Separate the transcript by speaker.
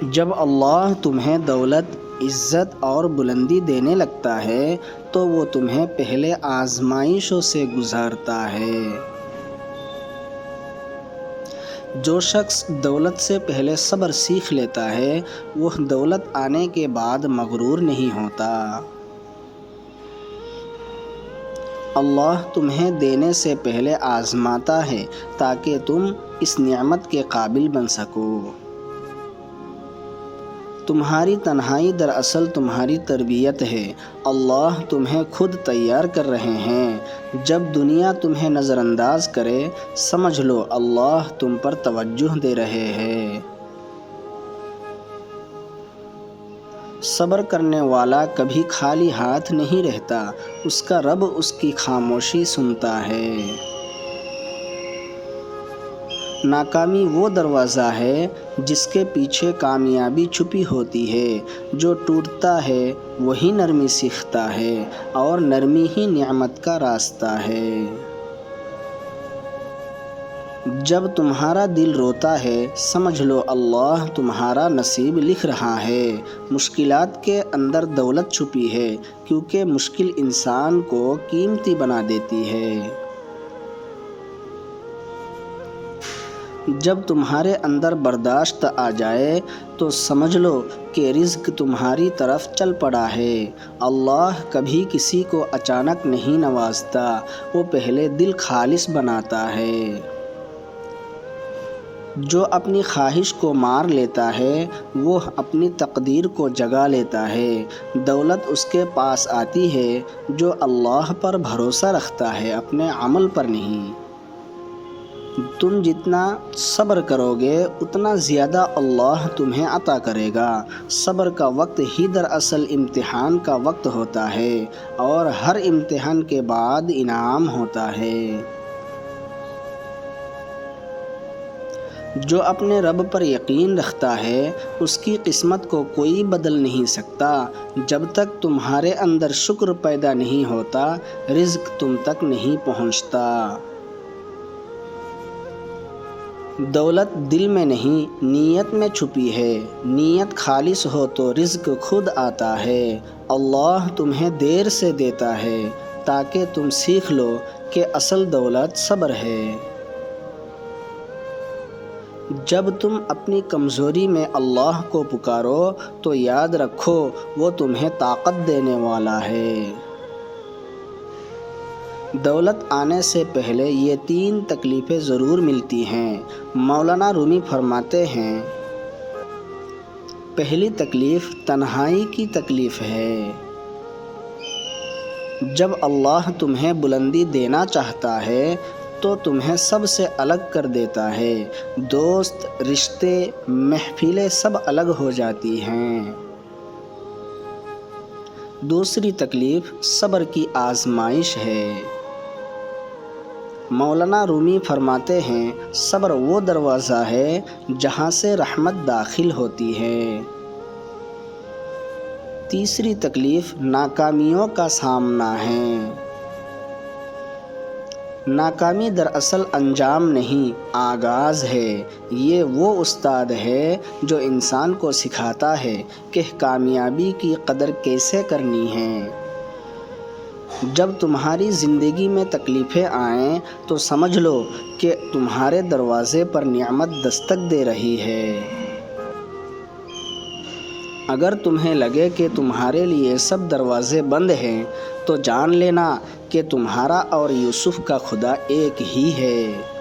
Speaker 1: جب اللہ تمہیں دولت، عزت اور بلندی دینے لگتا ہے تو وہ تمہیں پہلے آزمائشوں سے گزارتا ہے۔ جو شخص دولت سے پہلے صبر سیکھ لیتا ہے وہ دولت آنے کے بعد مغرور نہیں ہوتا۔ اللہ تمہیں دینے سے پہلے آزماتا ہے تاکہ تم اس نعمت کے قابل بن سکو۔ تمہاری تنہائی دراصل تمہاری تربیت ہے۔ اللہ تمہیں خود تیار کر رہے ہیں۔ جب دنیا تمہیں نظر انداز کرے سمجھ لو اللہ تم پر توجہ دے رہے ہیں۔ صبر کرنے والا کبھی خالی ہاتھ نہیں رہتا، اس کا رب اس کی خاموشی سنتا ہے۔ ناکامی وہ دروازہ ہے جس کے پیچھے کامیابی چھپی ہوتی ہے۔ جو ٹوٹتا ہے وہی نرمی سیکھتا ہے اور نرمی ہی نعمت کا راستہ ہے۔ جب تمہارا دل روتا ہے سمجھ لو اللہ تمہارا نصیب لکھ رہا ہے۔ مشکلات کے اندر دولت چھپی ہے کیونکہ مشکل انسان کو قیمتی بنا دیتی ہے۔ جب تمہارے اندر برداشت آ جائے تو سمجھ لو کہ رزق تمہاری طرف چل پڑا ہے۔ اللہ کبھی کسی کو اچانک نہیں نوازتا، وہ پہلے دل خالص بناتا ہے۔ جو اپنی خواہش کو مار لیتا ہے وہ اپنی تقدیر کو جگا لیتا ہے۔ دولت اس کے پاس آتی ہے جو اللہ پر بھروسہ رکھتا ہے، اپنے عمل پر نہیں۔ تم جتنا صبر کرو گے اتنا زیادہ اللہ تمہیں عطا کرے گا۔ صبر کا وقت ہی دراصل امتحان کا وقت ہوتا ہے اور ہر امتحان کے بعد انعام ہوتا ہے۔ جو اپنے رب پر یقین رکھتا ہے اس کی قسمت کو کوئی بدل نہیں سکتا۔ جب تک تمہارے اندر شکر پیدا نہیں ہوتا رزق تم تک نہیں پہنچتا۔ دولت دل میں نہیں نیت میں چھپی ہے۔ نیت خالص ہو تو رزق خود آتا ہے۔ اللہ تمہیں دیر سے دیتا ہے تاکہ تم سیکھ لو کہ اصل دولت صبر ہے۔ جب تم اپنی کمزوری میں اللہ کو پکارو تو یاد رکھو وہ تمہیں طاقت دینے والا ہے۔ دولت آنے سے پہلے یہ 3 تکلیفیں ضرور ملتی ہیں۔ مولانا رومی فرماتے ہیں پہلی تکلیف تنہائی کی تکلیف ہے۔ جب اللہ تمہیں بلندی دینا چاہتا ہے تو تمہیں سب سے الگ کر دیتا ہے۔ دوست، رشتے، محفلیں سب الگ ہو جاتی ہیں۔ دوسری تکلیف صبر کی آزمائش ہے۔ مولانا رومی فرماتے ہیں صبر وہ دروازہ ہے جہاں سے رحمت داخل ہوتی ہے۔ تیسری تکلیف ناکامیوں کا سامنا ہے۔ ناکامی دراصل انجام نہیں آغاز ہے۔ یہ وہ استاد ہے جو انسان کو سکھاتا ہے کہ کامیابی کی قدر کیسے کرنی ہے۔ جب تمہاری زندگی میں تکلیفیں آئیں تو سمجھ لو کہ تمہارے دروازے پر نعمت دستک دے رہی ہے۔ اگر تمہیں لگے کہ تمہارے لیے سب دروازے بند ہیں تو جان لینا کہ تمہارا اور یوسف کا خدا ایک ہی ہے۔